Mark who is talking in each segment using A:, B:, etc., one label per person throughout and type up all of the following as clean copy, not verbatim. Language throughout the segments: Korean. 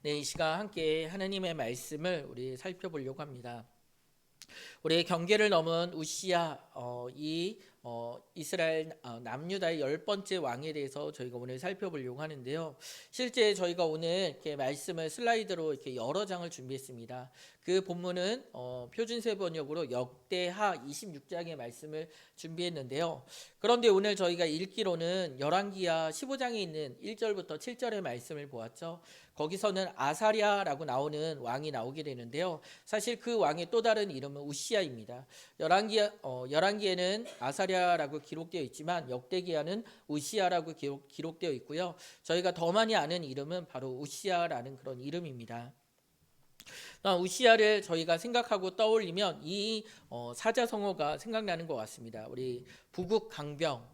A: 네, 이 시간 함께 하나님의 말씀을 우리 살펴보려고 합니다. 우리 경계를 넘은 우시야 이스라엘 남유다의 10번째 왕에 대해서 저희가 오늘 살펴보려고 하는데요. 실제 저희가 오늘 이렇게 말씀을 슬라이드로 이렇게 여러 장을 준비했습니다. 그 본문은 표준세 번역으로 역대하 26장의 말씀을 준비했는데요. 그런데 오늘 저희가 읽기로는 열왕기하 15장에 있는 1절부터 7절의 말씀을 보았죠. 거기서는 아사랴라고 나오는 왕이 나오게 되는데요. 사실 그 왕의 또 다른 이름은 우시야입니다. 열왕기에는 아사랴라고 기록되어 있지만 역대기에는 우시야라고 기록되어 있고요. 저희가 더 많이 아는 이름은 바로 우시야라는 그런 이름입니다. 우시야를 저희가 생각하고 떠올리면 이 사자성어가 생각나는 것 같습니다. 우리 부국 강병,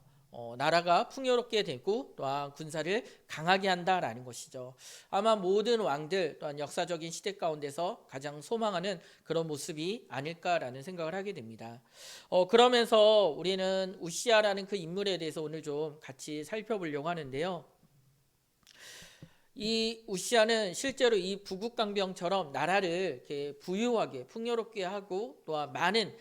A: 나라가 풍요롭게 되고 또한 군사를 강하게 한다라는 것이죠. 아마 모든 왕들 또한 역사적인 시대 가운데서 가장 소망하는 그런 모습이 아닐까라는 생각을 하게 됩니다. 그러면서 우리는 우시야라는 그 인물에 대해서 오늘 좀 같이 살펴보려고 하는데요. 이 우시야는 실제로 이 부국강병처럼 나라를 이렇게 부유하게 풍요롭게 하고 또한 많은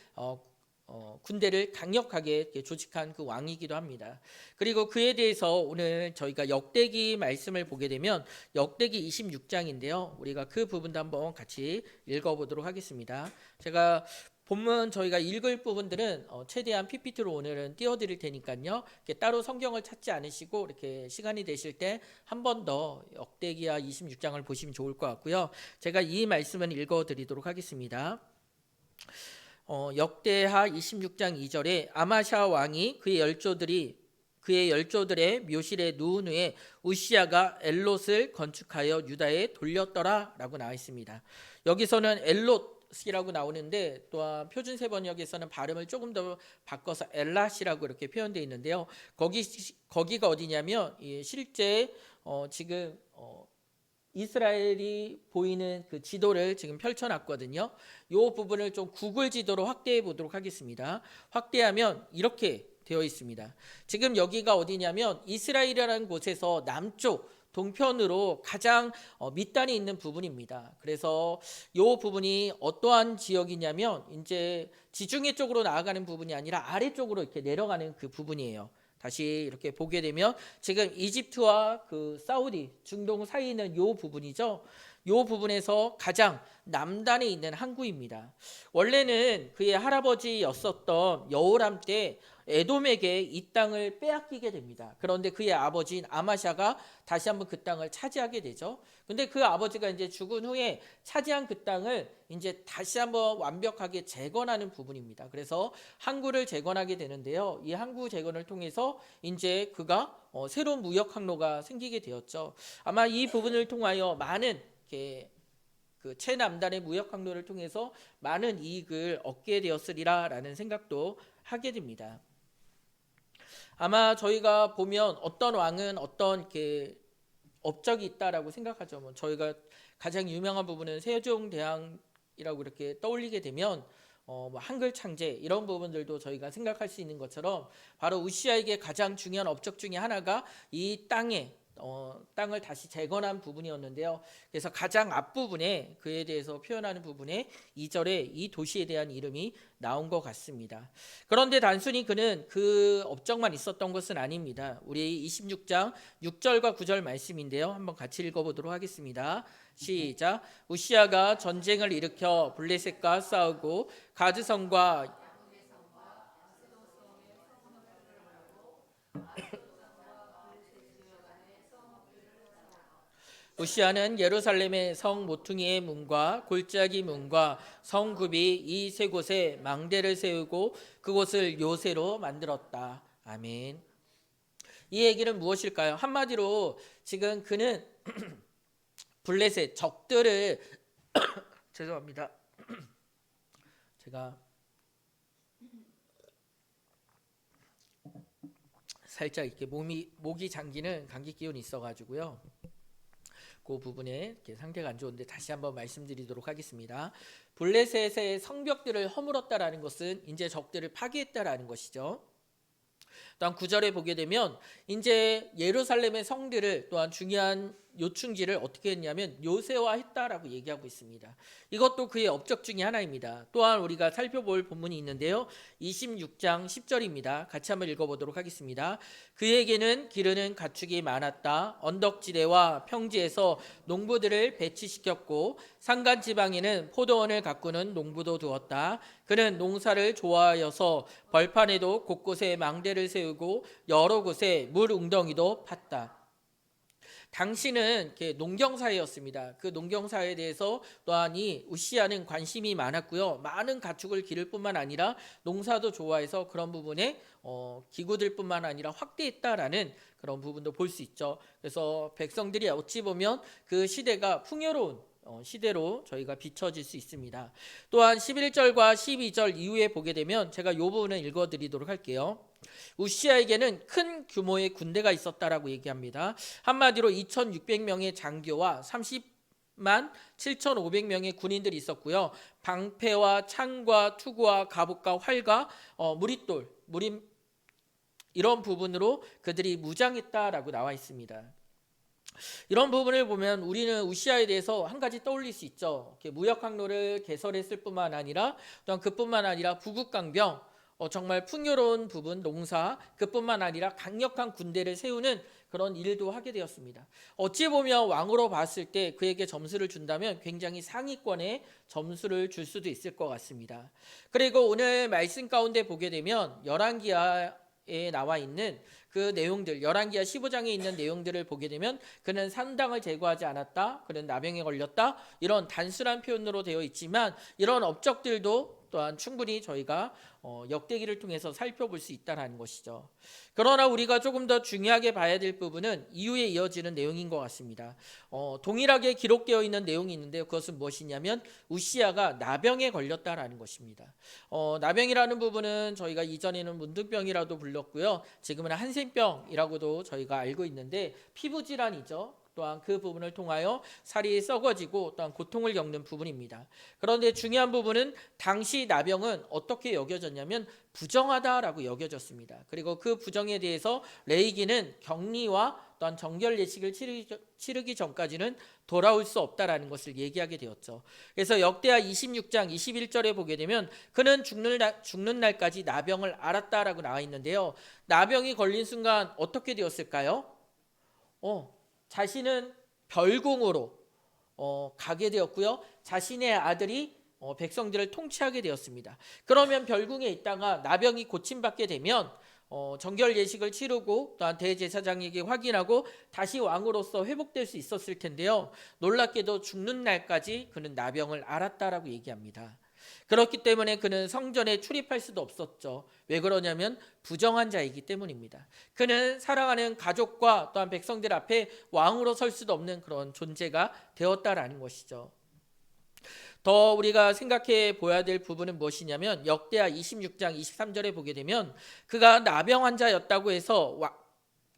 A: 군대를 강력하게 조직한 그 왕이기도 합니다. 그리고 그에 대해서 오늘 저희가 역대기 말씀을 보게 되면 역대기 26장인데요. 우리가 그 부분도 한번 같이 읽어보도록 하겠습니다. 제가 본문 저희가 읽을 부분들은 최대한 PPT로 오늘은 띄워드릴 테니까요. 따로 성경을 찾지 않으시고 이렇게 시간이 되실 때 한 번 더 역대기하 26장을 보시면 좋을 것 같고요. 제가 이 말씀은 읽어드리도록 하겠습니다. 역대하 26장 2절에 아마샤 왕이 그의 열조들의 묘실에 누운 후에 우시야가 엘롯을 건축하여 유다에 돌렸더라라고 나와 있습니다. 여기서는 엘롯이라고 나오는데 또한 표준세 번역에서는 발음을 조금 더 바꿔서 엘랏이라고 이렇게 표현되어 있는데요. 거기가 어디냐면 실제 지금 이스라엘이 보이는 그 지도를 지금 펼쳐놨거든요. 이 부분을 좀 구글 지도로 확대해 보도록 하겠습니다. 확대하면 이렇게 되어 있습니다. 지금 여기가 어디냐면 이스라엘이라는 곳에서 남쪽 동편으로 가장 밑단에 있는 부분입니다. 그래서 이 부분이 어떠한 지역이냐면 이제 지중해 쪽으로 나아가는 부분이 아니라 아래쪽으로 이렇게 내려가는 그 부분이에요. 다시 이렇게 보게 되면 지금 이집트와 그 사우디 중동 사이에 있는 요 부분이죠. 요 부분에서 가장 남단에 있는 항구입니다. 원래는 그의 할아버지였었던 여호람 때 에돔에게 이 땅을 빼앗기게 됩니다. 그런데 그의 아버지인 아마샤가 다시 한번 그 땅을 차지하게 되죠. 근데 그 아버지가 이제 죽은 후에 차지한 그 땅을 이제 다시 한번 완벽하게 재건하는 부분입니다. 그래서 항구를 재건하게 되는데요. 이 항구 재건을 통해서 이제 그가 새로운 무역 항로가 생기게 되었죠. 아마 이 부분을 통하여 많은 그 최남단의 무역 항로를 통해서 많은 이익을 얻게 되었으리라라는 생각도 하게 됩니다. 아마 저희가 보면 어떤 왕은 어떤 이렇게 업적이 있다라고 생각하죠. 뭐 저희가 가장 유명한 부분은 세종대왕이라고 이렇게 떠올리게 되면 뭐 한글 창제 이런 부분들도 저희가 생각할 수 있는 것처럼 바로 우시야에게 가장 중요한 업적 중에 하나가 이 땅을 다시 재건한 부분이었는데요. 그래서 가장 앞부분에 그에 대해서 표현하는 부분에 2절에 이 도시에 대한 이름이 나온 것 같습니다. 그런데 단순히 그는 그 업적만 있었던 것은 아닙니다. 우리 26장 6절과 9절 말씀인데요. 한번 같이 읽어보도록 하겠습니다. 시작. 우시야가 전쟁을 일으켜 블레셋과 싸우고 가드성과 우시야는 예루살렘의 성 모퉁이의 문과 골짜기 문과 성굽이 이 세 곳에 망대를 세우고 그곳을 요새로 만들었다. 아멘. 이 얘기는 무엇일까요? 한마디로 지금 그는 블레셋 적들을 죄송합니다. 제가 살짝 이렇게 목이 잠기는 감기 기운이 있어가지고요. 그 부분에 이렇게 상태가 안 좋은데 다시 한번 말씀드리도록 하겠습니다. 블레셋의 성벽들을 허물었다라는 것은 이제 적들을 파괴했다라는 것이죠. 또한 9절에 보게 되면 이제 예루살렘의 성들을 또한 중요한 요충지를 어떻게 했냐면 요새화했다라고 얘기하고 있습니다. 이것도 그의 업적 중에 하나입니다. 또한 우리가 살펴볼 본문이 있는데요. 26장 10절입니다. 같이 한번 읽어보도록 하겠습니다. 그에게는 기르는 가축이 많았다. 언덕지대와 평지에서 농부들을 배치시켰고 산간 지방에는 포도원을 가꾸는 농부도 두었다. 그는 농사를 좋아하여서 벌판에도 곳곳에 망대를 세우고 여러 곳에 물 웅덩이도 팠다. 당시는 이렇게 농경사회였습니다. 그 농경사회에 대해서 또한 이 우시아는 관심이 많았고요. 많은 가축을 기를 뿐만 아니라 농사도 좋아해서 그런 부분에 기구들뿐만 아니라 확대했다라는 그런 부분도 볼 수 있죠. 그래서 백성들이 어찌 보면 그 시대가 풍요로운 시대로 저희가 비춰질 수 있습니다. 또한 11절과 12절 이후에 보게 되면 제가 이 부분을 읽어드리도록 할게요. 우시아에게는 큰 규모의 군대가 있었다라고 얘기합니다. 한마디로 2600명의 장교와 30만 7500명의 군인들이 있었고요. 방패와 창과 투구와 갑옷과 활과 무릿돌, 이런 부분으로 그들이 무장했다라고 나와 있습니다. 이런 부분을 보면 우리는 우시아에 대해서 한 가지 떠올릴 수 있죠. 무역 항로를 개설했을 뿐만 아니라 또한 그뿐만 아니라 부국강병, 정말 풍요로운 부분 농사, 그뿐만 아니라 강력한 군대를 세우는 그런 일도 하게 되었습니다. 어찌 보면 왕으로 봤을 때 그에게 점수를 준다면 굉장히 상위권의 점수를 줄 수도 있을 것 같습니다. 그리고 오늘 말씀 가운데 보게 되면 열왕기하에 나와 있는 그 내용들, 열왕기하 15장에 있는 내용들을 보게 되면 그는 산당을 제거하지 않았다, 그는 나병에 걸렸다, 이런 단순한 표현으로 되어 있지만 이런 업적들도 또한 충분히 저희가 역대기를 통해서 살펴볼 수 있다는 것이죠. 그러나 우리가 조금 더 중요하게 봐야 될 부분은 이후에 이어지는 내용인 것 같습니다. 동일하게 기록되어 있는 내용이 있는데요. 그것은 무엇이냐면 우시아가 나병에 걸렸다라는 것입니다. 나병이라는 부분은 저희가 이전에는 문둥병이라도 불렀고요. 지금은 한센병이라고도 저희가 알고 있는데 피부질환이죠. 또한 그 부분을 통하여 살이 썩어지고 또한 고통을 겪는 부분입니다. 그런데 중요한 부분은 당시 나병은 어떻게 여겨졌냐면 부정하다라고 여겨졌습니다. 그리고 그 부정에 대해서 레이기는 격리와 또한 정결 예식을 치르기 전까지는 돌아올 수 없다라는 것을 얘기하게 되었죠. 그래서 역대하 26장 21절에 보게 되면 그는 죽는 날까지 나병을 앓았다라고 나와 있는데요. 나병이 걸린 순간 어떻게 되었을까요? 자신은 별궁으로 가게 되었고요. 자신의 아들이 백성들을 통치하게 되었습니다. 그러면 별궁에 있다가 나병이 고침받게 되면 정결 예식을 치르고 또한 대제사장에게 확인하고 다시 왕으로서 회복될 수 있었을 텐데요. 놀랍게도 죽는 날까지 그는 나병을 앓았다라고 얘기합니다. 그렇기 때문에 그는 성전에 출입할 수도 없었죠. 왜 그러냐면 부정한 자이기 때문입니다. 그는 사랑하는 가족과 또한 백성들 앞에 왕으로 설 수도 없는 그런 존재가 되었다라는 것이죠. 더 우리가 생각해 보아야 될 부분은 무엇이냐면 역대하 26장 23절에 보게 되면 그가 나병 환자였다고 해서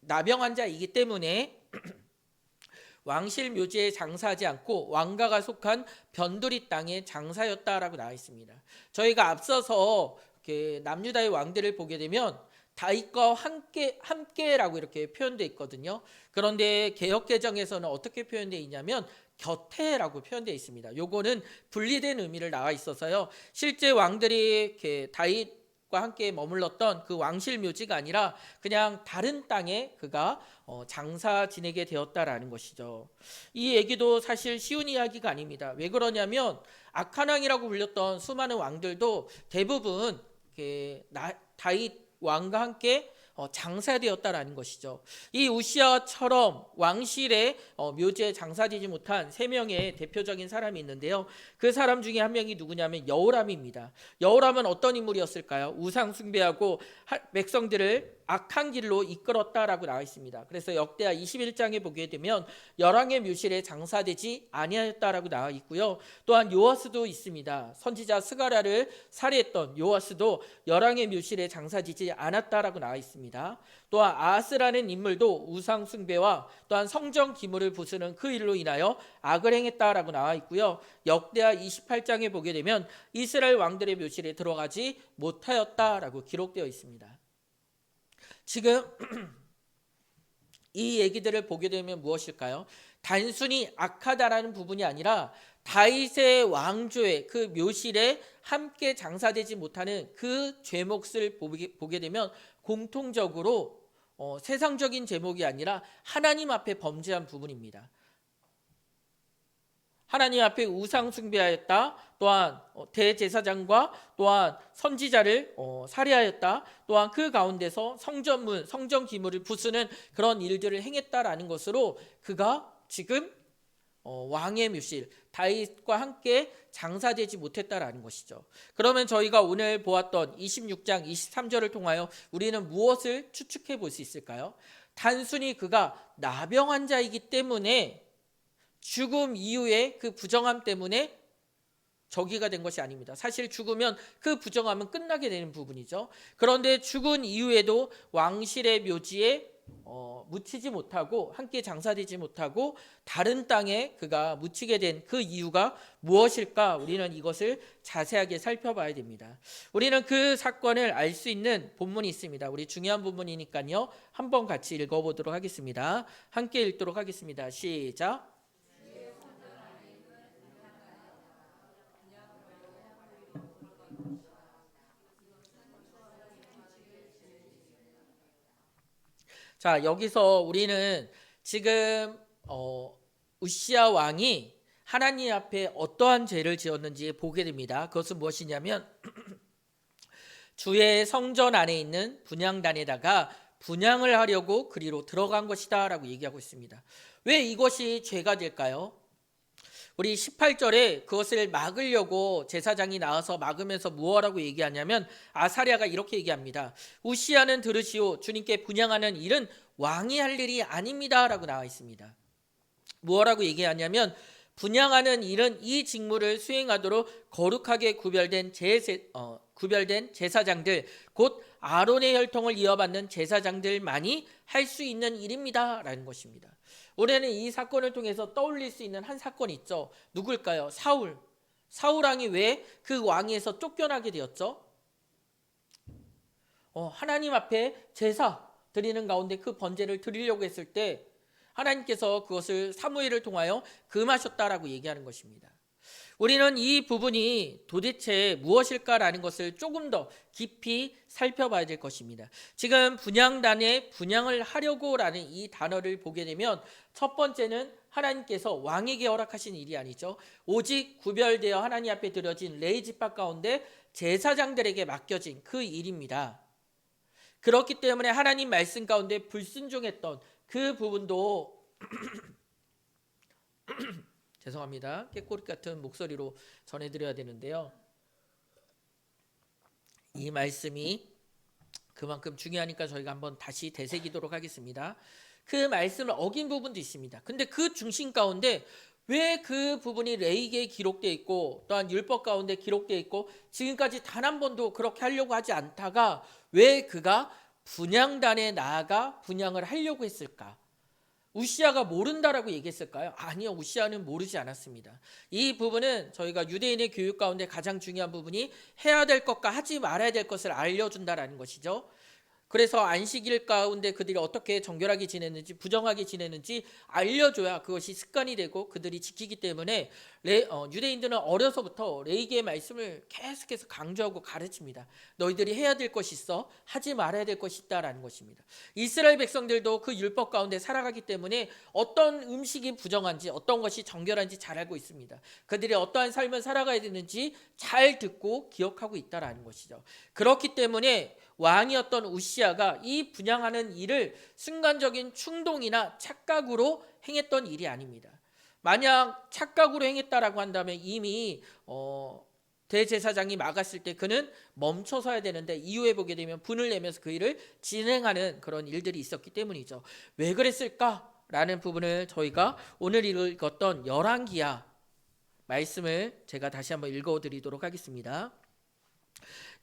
A: 나병 환자이기 때문에 왕실 묘지에 장사하지 않고 왕가가 속한 변두리 땅에 장사였다라고 나와 있습니다. 저희가 앞서서 남유다의 왕들을 보게 되면 다윗과 함께라고 이렇게 표현되어 있거든요. 그런데 개역개정에서는 어떻게 표현되어 있냐면 곁에라고 표현되어 있습니다. 요거는 분리된 의미를 나와 있어서요. 실제 왕들이 다윗과 함께 머물렀던 그 왕실 묘지가 아니라 그냥 다른 땅에 그가 장사 지내게 되었다라는 것이죠. 이 얘기도 사실 쉬운 이야기가 아닙니다. 왜 그러냐면 악한 왕이라고 불렸던 수많은 왕들도 대부분 다윗 왕과 함께 장사되었다라는 것이죠. 이 우시아처럼 왕실의 묘지에 장사되지 못한 세 명의 대표적인 사람이 있는데요. 그 사람 중에 한 명이 누구냐면 여호람입니다. 여호람은 어떤 인물이었을까요? 우상 숭배하고 백성들을 악한 길로 이끌었다라고 나와 있습니다. 그래서 역대하 21장에 보게 되면 열왕의 묘실에 장사되지 아니하였다라고 나와 있고요. 또한 요아스도 있습니다. 선지자 스가랴를 살해했던 요아스도 열왕의 묘실에 장사되지 않았다라고 나와 있습니다. 또한 아하스라는 인물도 우상 숭배와 또한 성전 기물을 부수는 그 일로 인하여 악을 행했다라고 나와 있고요. 역대하 28장에 보게 되면 이스라엘 왕들의 묘실에 들어가지 못하였다라고 기록되어 있습니다. 지금 이 얘기들을 보게 되면 무엇일까요? 단순히 악하다라는 부분이 아니라 다윗의 왕조의 그 묘실에 함께 장사되지 못하는 그 죄목을 보게 되면 공통적으로 세상적인 제목이 아니라 하나님 앞에 범죄한 부분입니다. 하나님 앞에 우상 숭배하였다. 또한 대제사장과 또한 선지자를 살해하였다. 또한 그 가운데서 성전문, 성전 기물을 부수는 그런 일들을 행했다라는 것으로 그가 지금 왕의 묘실 다윗과 함께 장사되지 못했다라는 것이죠. 그러면 저희가 오늘 보았던 26장 23절을 통하여 우리는 무엇을 추측해 볼 수 있을까요? 단순히 그가 나병 환자이기 때문에 죽음 이후에 그 부정함 때문에 저기가 된 것이 아닙니다. 사실 죽으면 그 부정함은 끝나게 되는 부분이죠. 그런데 죽은 이후에도 왕실의 묘지에 묻히지 못하고 함께 장사되지 못하고 다른 땅에 그가 묻히게 된 그 이유가 무엇일까? 우리는 이것을 자세하게 살펴봐야 됩니다. 우리는 그 사건을 알 수 있는 본문이 있습니다. 우리 중요한 본문이니까요. 한번 같이 읽어보도록 하겠습니다. 함께 읽도록 하겠습니다. 시작. 자, 여기서 우리는 지금 우시야 왕이 하나님 앞에 어떠한 죄를 지었는지 보게 됩니다. 그것은 무엇이냐면 주의 성전 안에 있는 분향단에다가 분향을 하려고 그리로 들어간 것이다 라고 얘기하고 있습니다. 왜 이것이 죄가 될까요? 우리 18절에 그것을 막으려고 제사장이 나와서 막으면서 무엇라고 얘기하냐면 아사랴가 이렇게 얘기합니다. 우시야는 들으시오. 주님께 분향하는 일은 왕이 할 일이 아닙니다 라고 나와 있습니다. 무엇라고 얘기하냐면 분향하는 일은 이 직무를 수행하도록 거룩하게 구별된 제사장들, 곧 아론의 혈통을 이어받는 제사장들만이 할 수 있는 일입니다 라는 것입니다. 우리는 이 사건을 통해서 떠올릴 수 있는 한 사건이 있죠. 누굴까요? 사울. 사울 왕이 왜 그 왕위에서 쫓겨나게 되었죠? 하나님 앞에 제사 드리는 가운데 그 번제를 드리려고 했을 때 하나님께서 그것을 사무엘을 통하여 금하셨다라고 얘기하는 것입니다. 우리는 이 부분이 도대체 무엇일까라는 것을 조금 더 깊이 살펴봐야 될 것입니다. 지금 분향단에 분향을 하려고라는 이 단어를 보게 되면 첫 번째는 하나님께서 왕에게 허락하신 일이 아니죠. 오직 구별되어 하나님 앞에 드려진 레위 지파 가운데 제사장들에게 맡겨진 그 일입니다. 그렇기 때문에 하나님 말씀 가운데 불순종했던 그 부분도 죄송합니다. 깨꼬리 같은 목소리로 전해드려야 되는데요. 이 말씀이 그만큼 중요하니까 저희가 한번 다시 되새기도록 하겠습니다. 그 말씀을 어긴 부분도 있습니다. 근데 그 중심 가운데 왜 그 부분이 레위기에 기록되어 있고 또한 율법 가운데 기록되어 있고 지금까지 단 한 번도 그렇게 하려고 하지 않다가 왜 그가 분향단에 나아가 분향을 하려고 했을까? 우시야가 모른다라고 얘기했을까요? 아니요, 우시야는 모르지 않았습니다. 이 부분은 저희가 유대인의 교육 가운데 가장 중요한 부분이 해야 될 것과 하지 말아야 될 것을 알려준다라는 것이죠. 그래서 안식일 가운데 그들이 어떻게 정결하게 지냈는지 부정하게 지냈는지 알려줘야 그것이 습관이 되고 그들이 지키기 때문에 유대인들은 어려서부터 레위기의 말씀을 계속해서 강조하고 가르칩니다. 너희들이 해야 될 것이 있어, 하지 말아야 될 것이 있다라는 것입니다. 이스라엘 백성들도 그 율법 가운데 살아가기 때문에 어떤 음식이 부정한지 어떤 것이 정결한지 잘 알고 있습니다. 그들이 어떠한 삶을 살아가야 되는지 잘 듣고 기억하고 있다라는 것이죠. 그렇기 때문에 왕이었던 우시야가 이 분향하는 일을 순간적인 충동이나 착각으로 행했던 일이 아닙니다. 만약 착각으로 행했다라고 한다면 이미 대제사장이 막았을 때 그는 멈춰서야 되는데 이후에 보게 되면 분을 내면서 그 일을 진행하는 그런 일들이 있었기 때문이죠. 왜 그랬을까라는 부분을 저희가 오늘 읽었던 열왕기하 말씀을 제가 다시 한번 읽어드리도록 하겠습니다.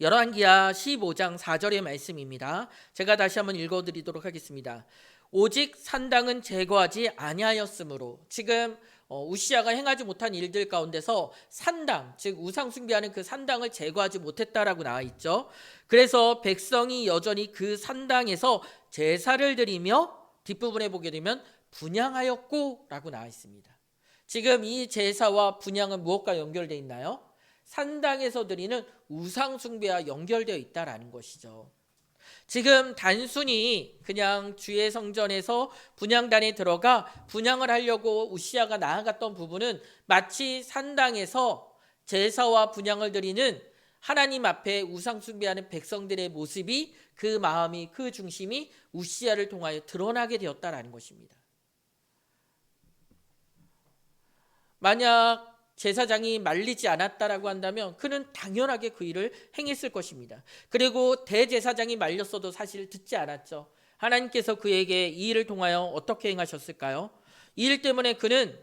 A: 열왕기하 15장 4절의 말씀입니다. 제가 다시 한번 읽어드리도록 하겠습니다. 오직 산당은 제거하지 아니하였으므로 지금 우시아가 행하지 못한 일들 가운데서 산당, 즉 우상 숭배하는 그 산당을 제거하지 못했다라고 나와 있죠. 그래서 백성이 여전히 그 산당에서 제사를 드리며 뒷부분에 보게 되면 분향하였고라고 나와 있습니다. 지금 이 제사와 분향은 무엇과 연결되어 있나요? 산당에서 드리는 우상 숭배와 연결되어 있다라는 것이죠. 지금 단순히 그냥 주의 성전에서 분향단에 들어가 분향을 하려고 우시아가 나아갔던 부분은 마치 산당에서 제사와 분향을 드리는 하나님 앞에 우상 숭배하는 백성들의 모습이 그 마음이 그 중심이 우시아를 통하여 드러나게 되었다라는 것입니다. 만약 제사장이 말리지 않았다라고 한다면 그는 당연하게 그 일을 행했을 것입니다. 그리고 대제사장이 말렸어도 사실 듣지 않았죠. 하나님께서 그에게 이 일을 통하여 어떻게 행하셨을까요? 이 일 때문에 그는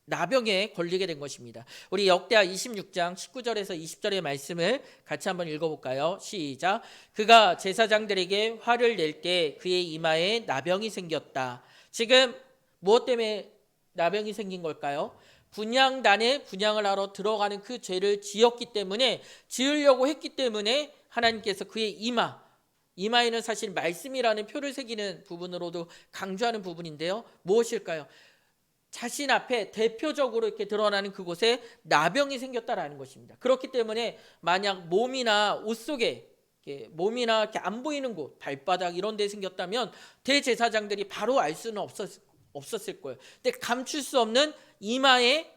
A: 나병에 걸리게 된 것입니다. 우리 역대하 26장 19절에서 20절의 말씀을 같이 한번 읽어볼까요? 시작. 그가 제사장들에게 화를 낼 때 그의 이마에 나병이 생겼다. 지금 무엇 때문에 나병이 생긴 걸까요? 분향단에 분향을 하러 들어가는 그 죄를 지었기 때문에, 지으려고 했기 때문에 하나님께서 그의 이마에는 사실 말씀이라는 표를 새기는 부분으로도 강조하는 부분인데요. 무엇일까요? 자신 앞에 대표적으로 이렇게 드러나는 그곳에 나병이 생겼다라는 것입니다. 그렇기 때문에 만약 몸이나 옷 속에 몸이나 이렇게 안 보이는 곳, 발바닥 이런 데 생겼다면 대제사장들이 바로 알 수는 없었을 거예요. 근데 감출 수 없는 이마에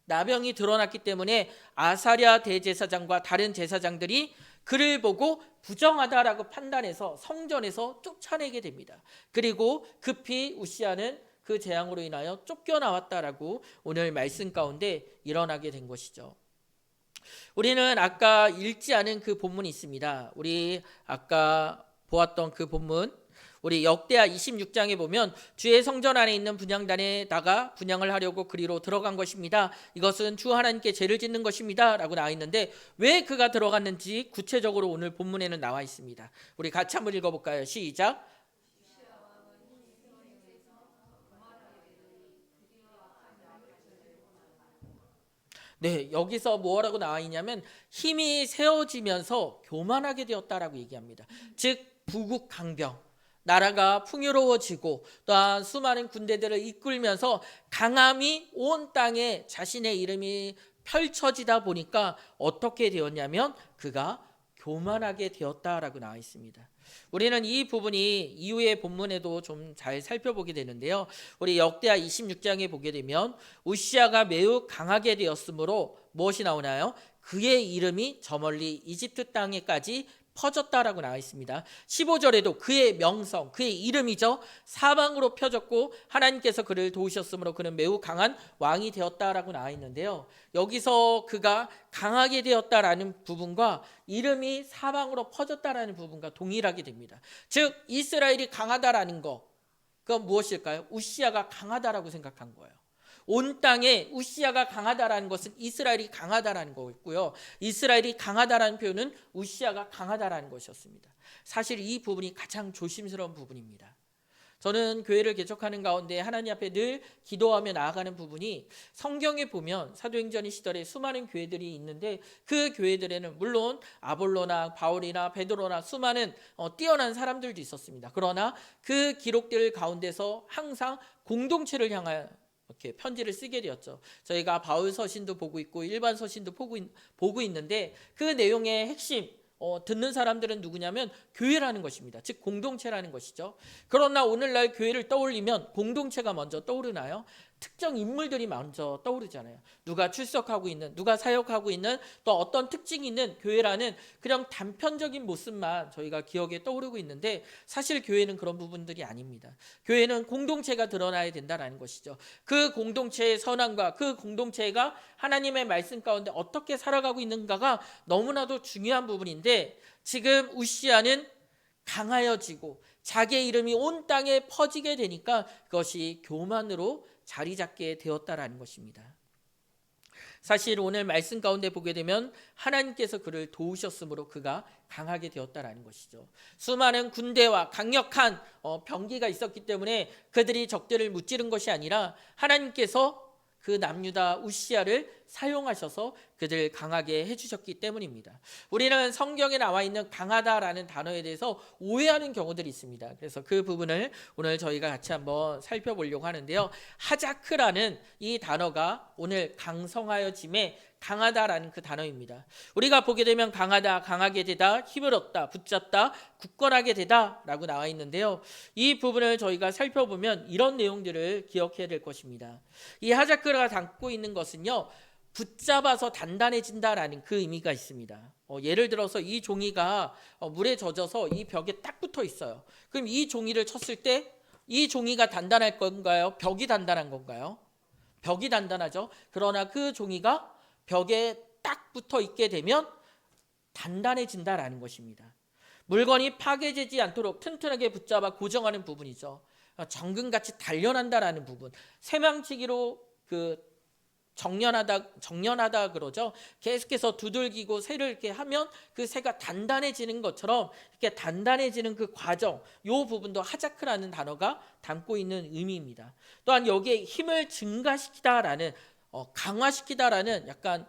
A: 나병이 드러났기 때문에 아사랴 대제사장과 다른 제사장들이 그를 보고 부정하다라고 판단해서 성전에서 쫓아내게 됩니다. 그리고 급히 우시아는 그 재앙으로 인하여 쫓겨나왔다라고 오늘 말씀 가운데 일어나게 된 것이죠. 우리는 아까 읽지 않은 그 본문이 있습니다. 우리 아까 보았던 그 본문, 우리 역대하 26장에 보면 주의 성전 안에 있는 분향단에다가 분향을 하려고 그리로 들어간 것입니다. 이것은 주 하나님께 죄를 짓는 것입니다 라고 나와 있는데, 왜 그가 들어갔는지 구체적으로 오늘 본문에는 나와 있습니다. 우리 같이 한번 읽어볼까요? 시작. 네, 여기서 뭐라고 나와 있냐면 힘이 세워지면서 교만하게 되었다라고 얘기합니다. 즉 부국 강병, 나라가 풍요로워지고 또한 수많은 군대들을 이끌면서 강함이 온 땅에 자신의 이름이 펼쳐지다 보니까 어떻게 되었냐면 그가 교만하게 되었다라고 나와 있습니다. 우리는 이 부분이 이후의 본문에도 좀 잘 살펴보게 되는데요. 우리 역대하 26장에 보게 되면 우시아가 매우 강하게 되었으므로 무엇이 나오나요? 그의 이름이 저 멀리 이집트 땅에까지 퍼졌다라고 나와 있습니다. 15절에도 그의 명성, 그의 이름이죠, 사방으로 펴졌고 하나님께서 그를 도우셨으므로 그는 매우 강한 왕이 되었다라고 나와 있는데요. 여기서 그가 강하게 되었다라는 부분과 이름이 사방으로 퍼졌다라는 부분과 동일하게 됩니다. 즉 이스라엘이 강하다라는 거, 그건 무엇일까요? 우시아가 강하다라고 생각한 거예요. 온 땅에 우시아가 강하다라는 것은 이스라엘이 강하다라는 거였고요. 이스라엘이 강하다라는 표현은 우시아가 강하다라는 것이었습니다. 사실 이 부분이 가장 조심스러운 부분입니다. 저는 교회를 개척하는 가운데 하나님 앞에 늘 기도하며 나아가는 부분이, 성경에 보면 사도행전 시절에 수많은 교회들이 있는데 그 교회들에는 물론 아볼로나 바울이나 베드로나 수많은 뛰어난 사람들도 있었습니다. 그러나 그 기록들 가운데서 항상 공동체를 향하여 이렇게 편지를 쓰게 되었죠. 저희가 바울 서신도 보고 있고 일반 서신도 보고 있는데 그 내용의 핵심, 듣는 사람들은 누구냐면 교회라는 것입니다. 즉 공동체라는 것이죠. 그러나 오늘날 교회를 떠올리면 공동체가 먼저 떠오르나요? 특정 인물들이 먼저 떠오르잖아요. 누가 출석하고 있는, 누가 사역하고 있는, 또 어떤 특징이 있는 교회라는 그냥 단편적인 모습만 저희가 기억에 떠오르고 있는데, 사실 교회는 그런 부분들이 아닙니다. 교회는 공동체가 드러나야 된다는 것이죠. 그 공동체의 선함과 그 공동체가 하나님의 말씀 가운데 어떻게 살아가고 있는가가 너무나도 중요한 부분인데, 지금 우시아는 강하여지고 자기의 이름이 온 땅에 퍼지게 되니까 그것이 교만으로 자리 잡게 되었다라는 것입니다. 사실 오늘 말씀 가운데 보게 되면 하나님께서 그를 도우셨으므로 그가 강하게 되었다라는 것이죠. 수많은 군대와 강력한 병기가 있었기 때문에 그들이 적들을 무찌른 것이 아니라 하나님께서 그 남유다 우시야를 사용하셔서 그들을 강하게 해주셨기 때문입니다. 우리는 성경에 나와 있는 강하다라는 단어에 대해서 오해하는 경우들이 있습니다. 그래서 그 부분을 오늘 저희가 같이 한번 살펴보려고 하는데요. 하자크라는 이 단어가 오늘 강성하여짐에 강하다라는 그 단어입니다. 우리가 보게 되면 강하다, 강하게 되다, 힘을 얻다, 붙잡다, 굳건하게 되다 라고 나와 있는데요. 이 부분을 저희가 살펴보면 이런 내용들을 기억해야 될 것입니다. 이 하자크가 담고 있는 것은요, 붙잡아서 단단해진다라는 그 의미가 있습니다. 예를 들어서 이 종이가 물에 젖어서 이 벽에 딱 붙어 있어요. 그럼 이 종이를 쳤을 때 이 종이가 단단할 건가요? 벽이 단단한 건가요? 벽이 단단하죠. 그러나 그 종이가 벽에 딱 붙어 있게 되면 단단해진다라는 것입니다. 물건이 파괴되지 않도록 튼튼하게 붙잡아 고정하는 부분이죠. 정금같이 단련한다라는 부분. 쇠망치기로 정련하다 그러죠. 계속해서 두들기고 새를 이렇게 하면 그 새가 단단해지는 것처럼 이렇게 단단해지는 그 과정, 이 부분도 하자크라는 단어가 담고 있는 의미입니다. 또한 여기에 힘을 증가시키다라는 강화시키다라는 약간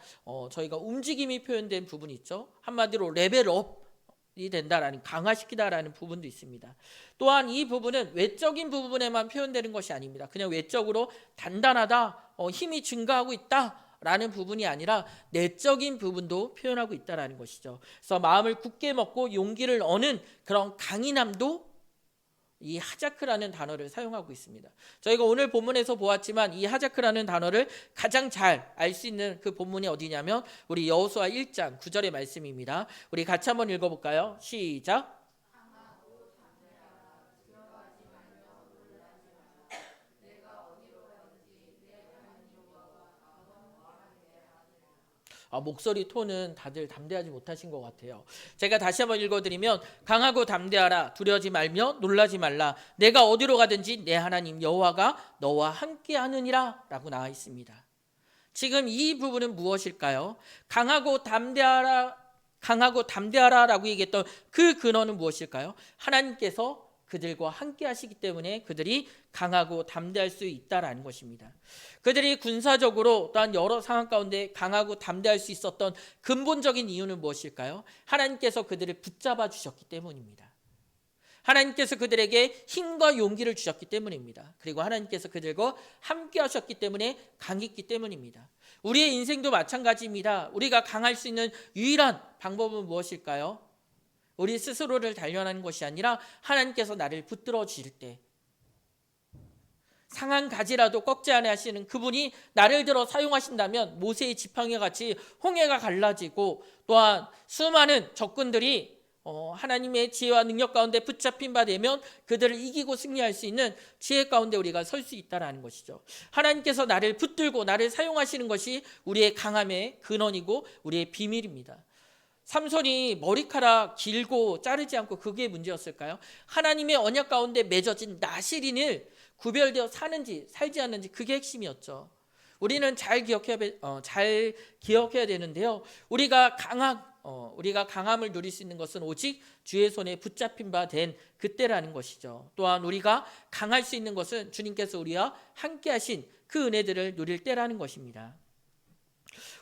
A: 저희가 움직임이 표현된 부분이 있죠. 한마디로 레벨업이 된다라는, 강화시키다라는 부분도 있습니다. 또한 이 부분은 외적인 부분에만 표현되는 것이 아닙니다. 그냥 외적으로 단단하다, 힘이 증가하고 있다라는 부분이 아니라 내적인 부분도 표현하고 있다라는 것이죠. 그래서 마음을 굳게 먹고 용기를 얻는 그런 강인함도 이 하자크라는 단어를 사용하고 있습니다. 저희가 오늘 본문에서 보았지만 이 하자크라는 단어를 가장 잘 알 수 있는 그 본문이 어디냐면 우리 여호수아 1장 9절의 말씀입니다. 우리 같이 한번 읽어볼까요? 시작. 목소리 톤은 다들 담대하지 못하신 것 같아요. 제가 다시 한번 읽어드리면 강하고 담대하라, 두려워하지 말며 놀라지 말라, 내가 어디로 가든지 내 하나님 여호와가 너와 함께하느니라 라고 나와 있습니다. 지금 이 부분은 무엇일까요? 강하고 담대하라라고 얘기했던 그 근원은 무엇일까요? 하나님께서 그들과 함께 하시기 때문에 그들이 강하고 담대할 수 있다라는 것입니다. 그들이 군사적으로 또한 여러 상황 가운데 강하고 담대할 수 있었던 근본적인 이유는 무엇일까요? 하나님께서 그들을 붙잡아 주셨기 때문입니다. 하나님께서 그들에게 힘과 용기를 주셨기 때문입니다. 그리고 하나님께서 그들과 함께 하셨기 때문에 강했기 때문입니다. 우리의 인생도 마찬가지입니다. 우리가 강할 수 있는 유일한 방법은 무엇일까요? 우리 스스로를 단련하는 것이 아니라 하나님께서 나를 붙들어 주실 때, 상한 가지라도 꺾지 않아 하시는 그분이 나를 들어 사용하신다면 모세의 지팡이와 같이 홍해가 갈라지고 또한 수많은 적군들이 하나님의 지혜와 능력 가운데 붙잡힌 바 되면 그들을 이기고 승리할 수 있는 지혜 가운데 우리가 설 수 있다는 것이죠. 하나님께서 나를 붙들고 나를 사용하시는 것이 우리의 강함의 근원이고 우리의 비밀입니다. 삼손이 머리카락 길고 자르지 않고 그게 문제였을까요? 하나님의 언약 가운데 맺어진 나시린을 구별되어 사는지 살지 않는지 그게 핵심이었죠. 우리는 잘 기억해야 되는데요. 우리가 강함을 누릴 수 있는 것은 오직 주의 손에 붙잡힌 바 된 그때라는 것이죠. 또한 우리가 강할 수 있는 것은 주님께서 우리와 함께 하신 그 은혜들을 누릴 때라는 것입니다.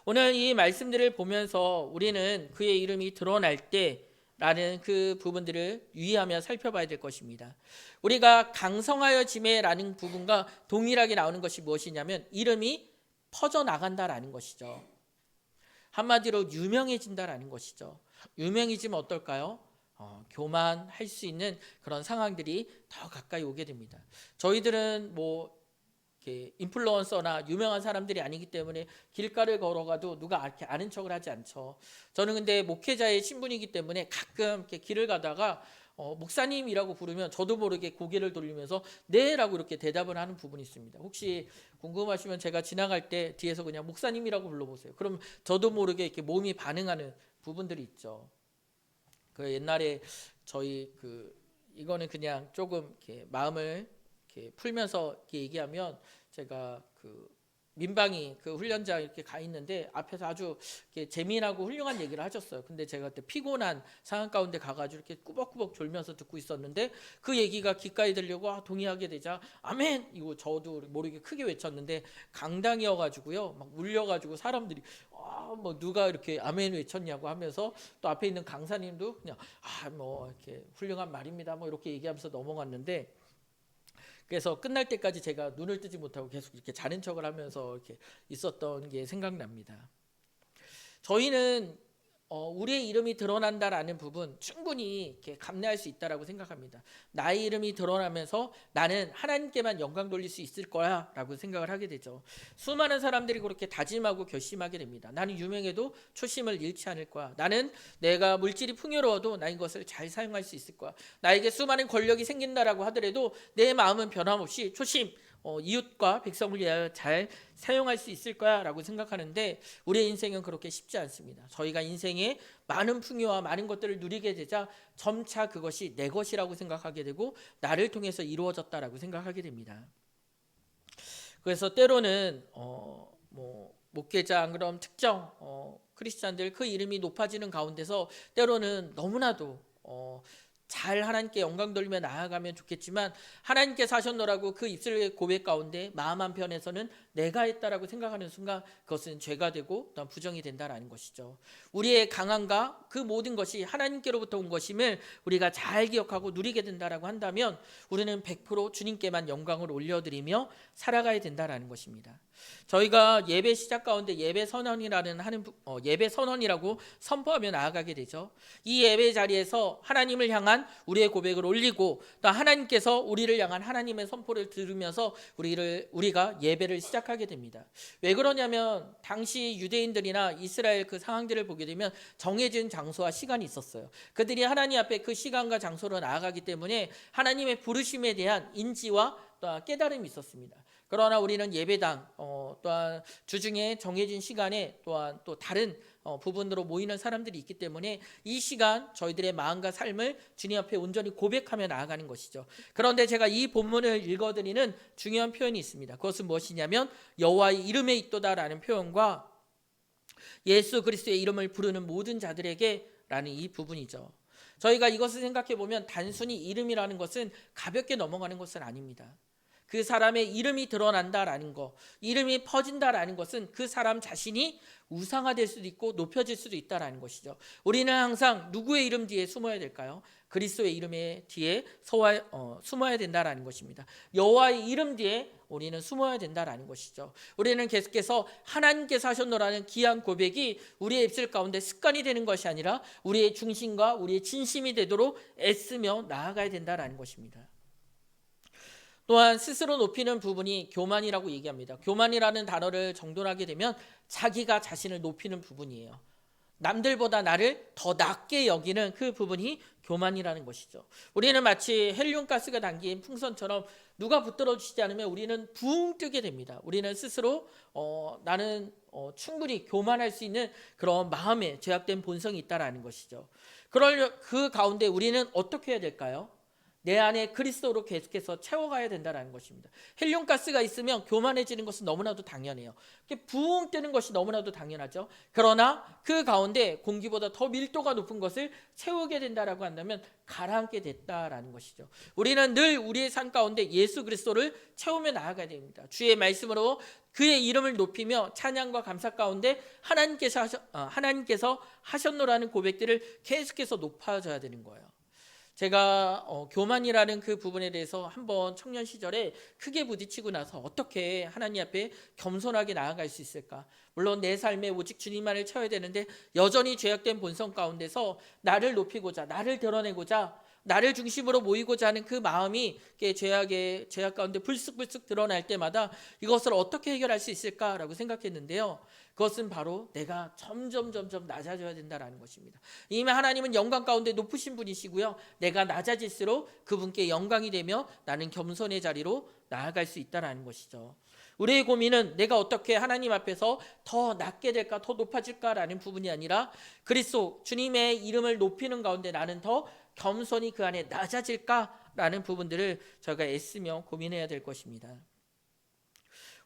A: 오늘 이 말씀들을 보면서 우리는 그의 이름이 드러날 때라는 그 부분들을 유의하며 살펴봐야 될 것입니다. 우리가 강성하여짐에라는 부분과 동일하게 나오는 것이 무엇이냐면 이름이 퍼져나간다라는 것이죠. 한마디로 유명해진다라는 것이죠. 유명해지면 어떨까요? 교만할 수 있는 그런 상황들이 더 가까이 오게 됩니다. 저희들은 인플루언서나 유명한 사람들이 아니기 때문에 길가를 걸어가도 누가 이렇게 아는 척을 하지 않죠. 저는 근데 목회자의 신분이기 때문에 가끔 이렇게 길을 가다가 목사님이라고 부르면 저도 모르게 고개를 돌리면서 네라고 이렇게 대답을 하는 부분이 있습니다. 혹시 궁금하시면 제가 지나갈 때 뒤에서 그냥 목사님이라고 불러보세요. 그럼 저도 모르게 이렇게 몸이 반응하는 부분들이 있죠. 그 옛날에 저희 이거는 그냥 조금 이렇게 마음을 이렇게 풀면서 이렇게 얘기하면 제가 민방위 그 훈련장 이렇게 가 있는데 앞에서 아주 이렇게 재미나고 훌륭한 얘기를 하셨어요. 근데 제가 그때 피곤한 상황 가운데 가가지고 이렇게 꾸벅꾸벅 졸면서 듣고 있었는데 그 얘기가 귓가에 들려고 동의하게 되자 아멘 이거 저도 모르게 크게 외쳤는데 강당이어가지고요 막 울려가지고 사람들이 뭐 누가 이렇게 아멘 외쳤냐고 하면서 또 앞에 있는 강사님도 그냥 뭐 이렇게 훌륭한 말입니다 뭐 이렇게 얘기하면서 넘어갔는데 그래서 끝날 때까지 제가 눈을 뜨지 못하고 계속 이렇게 자는 척을 하면서 이렇게 있었던 게 생각납니다. 저희는 우리의 이름이 드러난다라는 부분 충분히 이렇게 감내할 수 있다라고 생각합니다. 나의 이름이 드러나면서 나는 하나님께만 영광 돌릴 수 있을 거야라고 생각을 하게 되죠. 수많은 사람들이 그렇게 다짐하고 결심하게 됩니다. 나는 유명해도 초심을 잃지 않을 거야. 나는 내가 물질이 풍요로워도 나 이것을 잘 사용할 수 있을 거야. 나에게 수많은 권력이 생긴다라고 하더라도 내 마음은 변함없이 초심 이웃과 백성을 위하여 잘 사용할 수 있을 거야 라고 생각하는데 우리의 인생은 그렇게 쉽지 않습니다. 저희가 인생에 많은 풍요와 많은 것들을 누리게 되자 점차 그것이 내 것이라고 생각하게 되고 나를 통해서 이루어졌다라고 생각하게 됩니다. 그래서 때로는 뭐 목회자 안 그럼 특정 크리스찬들 그 이름이 높아지는 가운데서 때로는 너무나도 잘 하나님께 영광 돌리며 나아가면 좋겠지만 하나님께서 하셨노라고 그 입술의 고백 가운데 마음 한편에서는 내가 했다라고 생각하는 순간 그것은 죄가 되고 또한 부정이 된다라는 것이죠. 우리의 강함과 그 모든 것이 하나님께로부터 온 것임을 우리가 잘 기억하고 누리게 된다라고 한다면 우리는 100% 주님께만 영광을 올려드리며 살아가야 된다라는 것입니다. 저희가 예배 시작 가운데 예배 선언이라고 선포하며 나아가게 되죠. 이 예배 자리에서 하나님을 향한 우리의 고백을 올리고 또 하나님께서 우리를 향한 하나님의 선포를 들으면서 우리가 예배를 시작하게 됩니다. 왜 그러냐면 당시 유대인들이나 이스라엘 그 상황들을 보게 되면 정해진 장소와 시간이 있었어요. 그들이 하나님 앞에 그 시간과 장소로 나아가기 때문에 하나님의 부르심에 대한 인지와 또한 깨달음이 있었습니다. 그러나 우리는 예배당 또한 주중에 정해진 시간에 또한 또 다른 부분으로 모이는 사람들이 있기 때문에 이 시간 저희들의 마음과 삶을 주님 앞에 온전히 고백하며 나아가는 것이죠. 그런데 제가 이 본문을 읽어드리는 중요한 표현이 있습니다. 그것은 무엇이냐면 여호와의 이름에 있도다라는 표현과 예수 그리스도의 이름을 부르는 모든 자들에게 라는 이 부분이죠. 저희가 이것을 생각해 보면 단순히 이름이라는 것은 가볍게 넘어가는 것은 아닙니다. 그 사람의 이름이 드러난다라는 것, 이름이 퍼진다라는 것은 그 사람 자신이 우상화될 수도 있고 높여질 수도 있다라는 것이죠. 우리는 항상 누구의 이름 뒤에 숨어야 될까요? 그리스도의 이름의 뒤에 숨어야 된다라는 것입니다. 여호와의 이름 뒤에 우리는 숨어야 된다라는 것이죠. 우리는 계속해서 하나님께서 하셨노라는 귀한 고백이 우리의 입술 가운데 습관이 되는 것이 아니라 우리의 중심과 우리의 진심이 되도록 애쓰며 나아가야 된다라는 것입니다. 또한 스스로 높이는 부분이 교만이라고 얘기합니다. 교만이라는 단어를 정돈하게 되면 자기가 자신을 높이는 부분이에요. 남들보다 나를 더 낮게 여기는 그 부분이 교만이라는 것이죠. 우리는 마치 헬륨가스가 담긴 풍선처럼 누가 붙들어 주시지 않으면 우리는 붕 뜨게 됩니다. 우리는 스스로 나는 충분히 교만할 수 있는 그런 마음에 죄악된 본성이 있다라는 것이죠. 그 가운데 우리는 어떻게 해야 될까요? 내 안에 그리스도로 계속해서 채워가야 된다는 것입니다. 헬륨가스가 있으면 교만해지는 것은 너무나도 당연해요. 붕 뜨는 것이 너무나도 당연하죠. 그러나 그 가운데 공기보다 더 밀도가 높은 것을 채우게 된다라고 한다면 가라앉게 됐다라는 것이죠. 우리는 늘 우리의 삶 가운데 예수 그리스도를 채우며 나아가야 됩니다. 주의 말씀으로 그의 이름을 높이며 찬양과 감사 가운데 하나님께서 하셨노라는 고백들을 계속해서 높아져야 되는 거예요. 제가 교만이라는 그 부분에 대해서 한번 청년 시절에 크게 부딪히고 나서 어떻게 하나님 앞에 겸손하게 나아갈 수 있을까? 물론 내 삶에 오직 주님만을 채워야 되는데 여전히 죄악된 본성 가운데서 나를 높이고자, 나를 드러내고자, 나를 중심으로 모이고자 하는 그 마음이 죄악 가운데 불쑥불쑥 드러날 때마다 이것을 어떻게 해결할 수 있을까라고 생각했는데요. 그것은 바로 내가 점점 낮아져야 된다는 것입니다. 이미 하나님은 영광 가운데 높으신 분이시고요. 내가 낮아질수록 그분께 영광이 되며 나는 겸손의 자리로 나아갈 수 있다는 것이죠. 우리의 고민은 내가 어떻게 하나님 앞에서 더 낮게 될까, 더 높아질까라는 부분이 아니라 그리스도 주님의 이름을 높이는 가운데 나는 더 겸손히 그 안에 낮아질까라는 부분들을 저희가 애쓰며 고민해야 될 것입니다.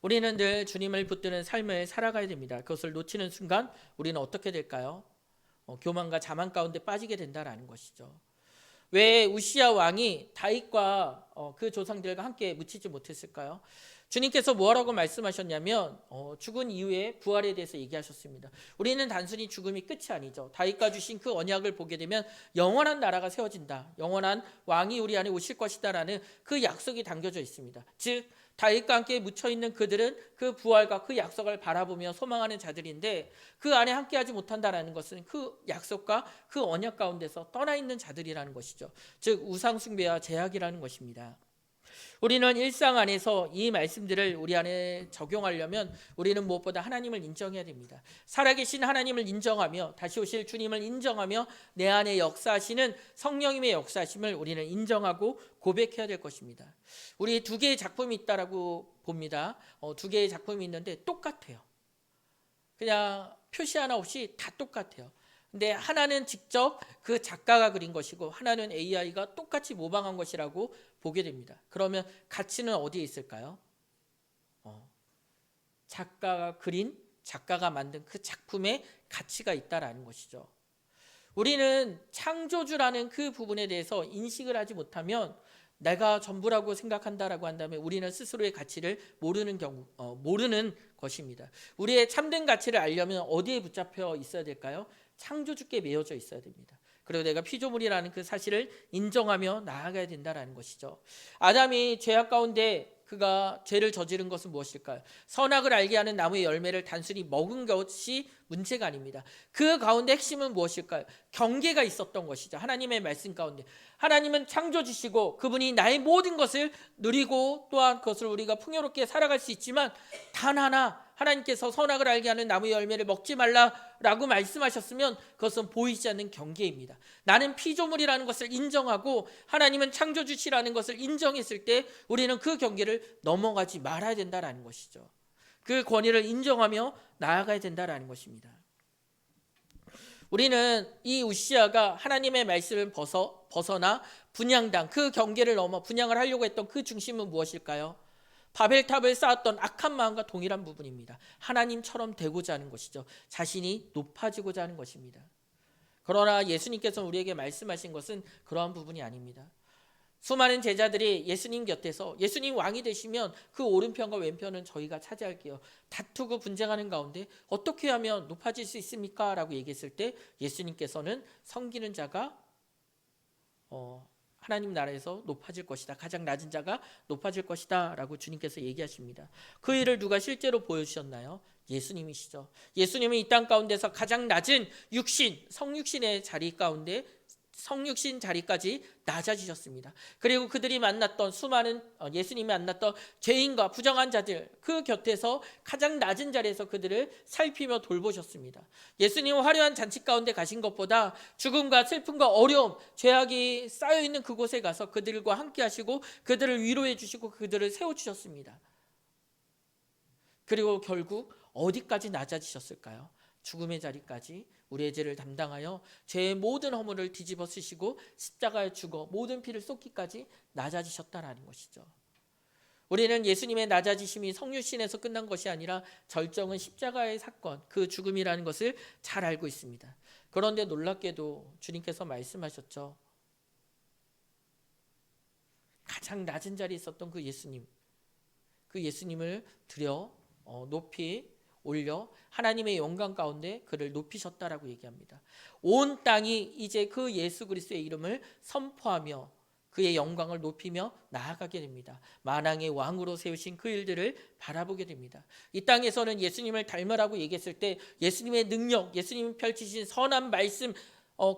A: 우리는 늘 주님을 붙드는 삶을 살아가야 됩니다. 그것을 놓치는 순간 우리는 어떻게 될까요? 교만과 자만 가운데 빠지게 된다라는 것이죠. 왜 우시야 왕이 다윗과 그 조상들과 함께 묻히지 못했을까요? 주님께서 뭐라고 말씀하셨냐면 죽은 이후에 부활에 대해서 얘기하셨습니다. 우리는 단순히 죽음이 끝이 아니죠. 다윗과 주신 그 언약을 보게 되면 영원한 나라가 세워진다. 영원한 왕이 우리 안에 오실 것이다라는 그 약속이 담겨져 있습니다. 즉 다윗과 함께 묻혀있는 그들은 그 부활과 그 약속을 바라보며 소망하는 자들인데 그 안에 함께하지 못한다라는 것은 그 약속과 그 언약 가운데서 떠나 있는 자들이라는 것이죠. 즉 우상 숭배와 제약이라는 것입니다. 우리는 일상 안에서 이 말씀들을 우리 안에 적용하려면 우리는 무엇보다 하나님을 인정해야 됩니다. 살아계신 하나님을 인정하며 다시 오실 주님을 인정하며 내 안에 역사하시는 성령님의 역사하심을 우리는 인정하고 고백해야 될 것입니다. 우리 두 개의 작품이 있다라고 봅니다. 두 개의 작품이 있는데 똑같아요. 그냥 표시 하나 없이 다 똑같아요. 근데 하나는 직접 그 작가가 그린 것이고 하나는 AI가 똑같이 모방한 것이라고 보게 됩니다. 그러면 가치는 어디에 있을까요? 작가가 그린, 작가가 만든 그 작품에 가치가 있다라는 것이죠. 우리는 창조주라는 그 부분에 대해서 인식을 하지 못하면 내가 전부라고 생각한다라고 한다면 우리는 스스로의 가치를 모르는 것입니다. 우리의 참된 가치를 알려면 어디에 붙잡혀 있어야 될까요? 창조주께 매여져 있어야 됩니다. 그리고 내가 피조물이라는 그 사실을 인정하며 나아가야 된다라는 것이죠. 아담이 죄악 가운데 그가 죄를 저지른 것은 무엇일까요? 선악을 알게 하는 나무의 열매를 단순히 먹은 것이 문제가 아닙니다. 그 가운데 핵심은 무엇일까요? 경계가 있었던 것이죠. 하나님의 말씀 가운데 하나님은 창조주시고 그분이 나의 모든 것을 누리고 또한 그것을 우리가 풍요롭게 살아갈 수 있지만 단 하나 하나님께서 선악을 알게 하는 나무의 열매를 먹지 말라라고 말씀하셨으면 그것은 보이지 않는 경계입니다. 나는 피조물이라는 것을 인정하고 하나님은 창조주시라는 것을 인정했을 때 우리는 그 경계를 넘어가지 말아야 된다라는 것이죠. 그 권위를 인정하며 나아가야 된다라는 것입니다. 우리는 이 우시아가 하나님의 말씀을 벗어나 분향당 그 경계를 넘어 분향을 하려고 했던 그 중심은 무엇일까요? 바벨탑을 쌓았던 악한 마음과 동일한 부분입니다. 하나님처럼 되고자 하는 것이죠. 자신이 높아지고자 하는 것입니다. 그러나 예수님께서는 우리에게 말씀하신 것은 그러한 부분이 아닙니다. 수많은 제자들이 예수님 곁에서 예수님 왕이 되시면 그 오른편과 왼편은 저희가 차지할게요. 다투고 분쟁하는 가운데 어떻게 하면 높아질 수 있습니까? 라고 얘기했을 때 예수님께서는 섬기는 자가 하나님 나라에서 높아질 것이다. 가장 낮은 자가 높아질 것이다 라고 주님께서 얘기하십니다. 그 일을 누가 실제로 보여주셨나요? 예수님이시죠. 예수님은 이 땅 가운데서 가장 낮은 육신, 성육신의 자리 가운데 성육신 자리까지 낮아지셨습니다. 그리고 그들이 만났던 수많은 예수님이 만났던 죄인과 부정한 자들 그 곁에서 가장 낮은 자리에서 그들을 살피며 돌보셨습니다. 예수님은 화려한 잔치 가운데 가신 것보다 죽음과 슬픔과 어려움, 죄악이 쌓여있는 그곳에 가서 그들과 함께 하시고 그들을 위로해 주시고 그들을 세워주셨습니다. 그리고 결국 어디까지 낮아지셨을까요? 죽음의 자리까지 우리의 죄를 담당하여 죄의 모든 허물을 뒤집어 쓰시고 십자가에 죽어 모든 피를 쏟기까지 낮아지셨다라는 것이죠. 우리는 예수님의 낮아지심이 성육신에서 끝난 것이 아니라 절정은 십자가의 사건, 그 죽음이라는 것을 잘 알고 있습니다. 그런데 놀랍게도 주님께서 말씀하셨죠. 가장 낮은 자리에 있었던 그 예수님을 들여 높이 올려 하나님의 영광 가운데 그를 높이셨다라고 얘기합니다. 온 땅이 이제 그 예수 그리스도의 이름을 선포하며 그의 영광을 높이며 나아가게 됩니다. 만왕의 왕으로 세우신 그 일들을 바라보게 됩니다. 이 땅에서는 예수님을 닮으라고 얘기했을 때 예수님의 능력, 예수님이 펼치신 선한 말씀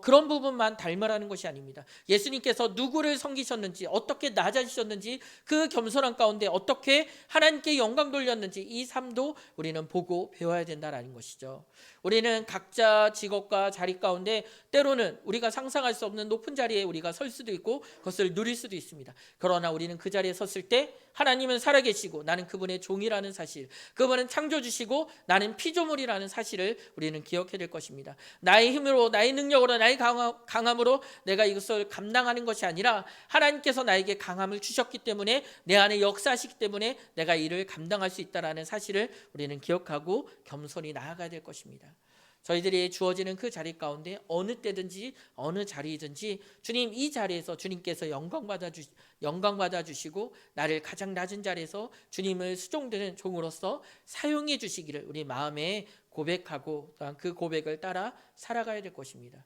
A: 그런 부분만 닮으라는 것이 아닙니다. 예수님께서 누구를 섬기셨는지 어떻게 낮아지셨는지 그 겸손한 가운데 어떻게 하나님께 영광 돌렸는지 이 삶도 우리는 보고 배워야 된다는 것이죠. 우리는 각자 직업과 자리 가운데 때로는 우리가 상상할 수 없는 높은 자리에 우리가 설 수도 있고 그것을 누릴 수도 있습니다. 그러나 우리는 그 자리에 섰을 때 하나님은 살아계시고 나는 그분의 종이라는 사실, 그분은 창조주시고 나는 피조물이라는 사실을 우리는 기억해야 될 것입니다. 나의 힘으로, 나의 능력으로, 나의 강함으로 내가 이것을 감당하는 것이 아니라 하나님께서 나에게 강함을 주셨기 때문에, 내 안에 역사하시기 때문에 내가 이를 감당할 수 있다는 사실을 우리는 기억하고 겸손히 나아가야 될 것입니다. 저희들이 주어지는 그 자리 가운데 어느 때든지 어느 자리이든지 주님, 이 자리에서 주님께서 영광 받아 주시고 나를 가장 낮은 자리에서 주님을 수종드는 종으로서 사용해 주시기를 우리 마음에 고백하고 또한 그 고백을 따라 살아가야 될 것입니다.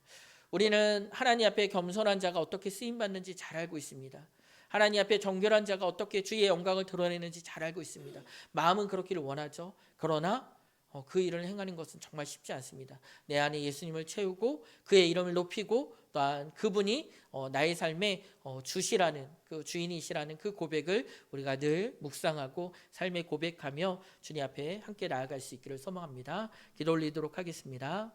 A: 우리는 하나님 앞에 겸손한 자가 어떻게 쓰임 받는지 잘 알고 있습니다. 하나님 앞에 정결한 자가 어떻게 주의 영광을 드러내는지 잘 알고 있습니다. 마음은 그렇기를 원하죠. 그러나 그 일을 행하는 것은 정말 쉽지 않습니다. 내 안에 예수님을 채우고 그의 이름을 높이고 또한 그분이 나의 삶의 주시라는, 그 주인이시라는 그 고백을 우리가 늘 묵상하고 삶에 고백하며 주님 앞에 함께 나아갈 수 있기를 소망합니다. 기도 올리도록 하겠습니다.